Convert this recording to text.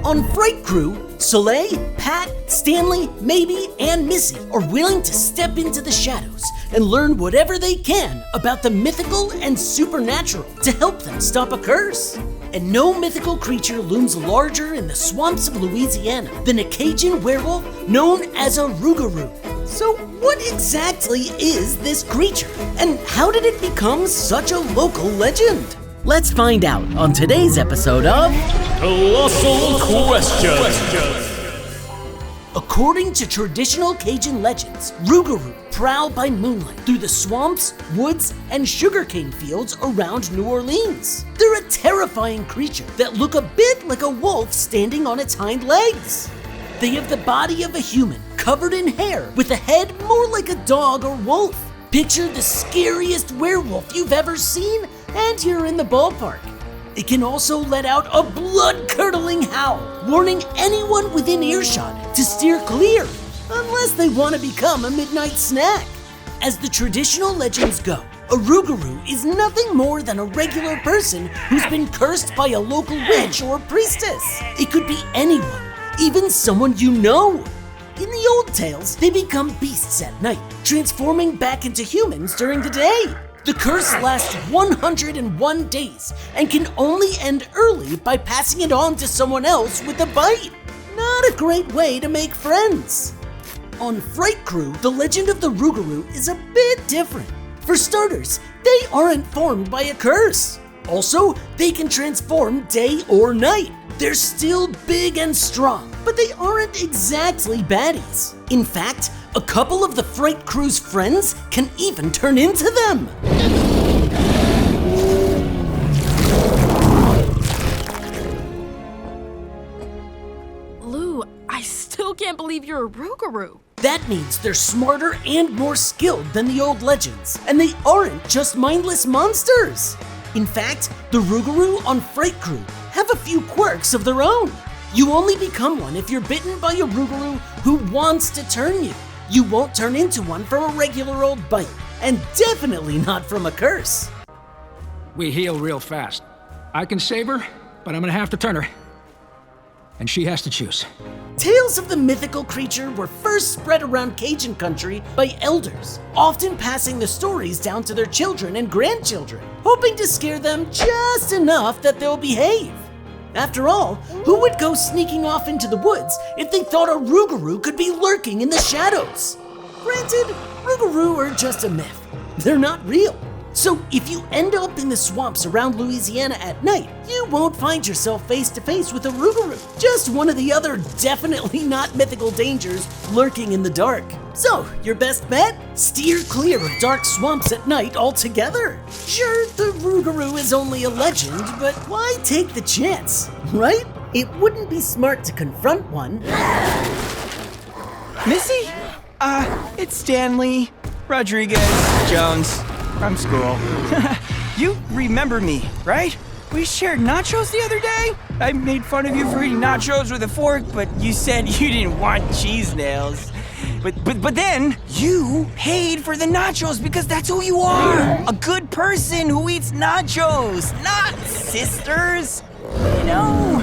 On Fright Krewe, Soleil, Pat, Stanley, Maybe, and Missy are willing to step into the shadows and learn whatever they can about the mythical and supernatural to help them stop a curse. And no mythical creature looms larger in the swamps of Louisiana than a Cajun werewolf known as a Rougarou. So what exactly is this creature, and how did it become such a local legend? Let's find out on today's episode of Colossal Questions. According to traditional Cajun legends, Rougarou prowl by moonlight through the swamps, woods, and sugarcane fields around New Orleans. They're a terrifying creature that look a bit like a wolf standing on its hind legs. They have the body of a human, covered in hair, with a head more like a dog or wolf. Picture the scariest werewolf you've ever seen, and you're in the ballpark. It can also let out a blood-curdling howl, warning anyone within earshot to steer clear, unless they want to become a midnight snack. As the traditional legends go, a Rougarou is nothing more than a regular person who's been cursed by a local witch or priestess. It could be anyone, even someone you know. In the old tales, they become beasts at night, transforming back into humans during the day. The curse lasts 101 days and can only end early by passing it on to someone else with a bite. Not a great way to make friends. On Fright Krewe, the legend of the Rougarou is a bit different. For starters, they aren't formed by a curse. Also, they can transform day or night. They're still big and strong, but they aren't exactly baddies. In fact, a couple of the Fright Krewe's friends can even turn into them. Lou, I still can't believe you're a Rougarou. That means they're smarter and more skilled than the old legends, and they aren't just mindless monsters. In fact, the Rougarou on Fright Krewe have a few quirks of their own. You only become one if you're bitten by a Rougarou who wants to turn you. You won't turn into one from a regular old bite, and definitely not from a curse. We heal real fast. I can save her, but I'm gonna have to turn her. And she has to choose. Tales of the mythical creature were first spread around Cajun country by elders, often passing the stories down to their children and grandchildren, hoping to scare them just enough that they'll behave. After all, who would go sneaking off into the woods if they thought a Rougarou could be lurking in the shadows? Granted, Rougarou are just a myth. They're not real. So if you end up in the swamps around Louisiana at night, you won't find yourself face to face with a Rougarou, just one of the other definitely not mythical dangers lurking in the dark. So, your best bet? Steer clear of dark swamps at night altogether. Sure, the Rougarou is only a legend, but why take the chance, right? It wouldn't be smart to confront one. Missy? It's Stanley Rodriguez Jones from school. You remember me, right? We shared nachos the other day? I made fun of you for eating nachos with a fork, but you said you didn't want cheese nails. But then you paid for the nachos because that's who you are. A good person who eats nachos, not sisters. You know?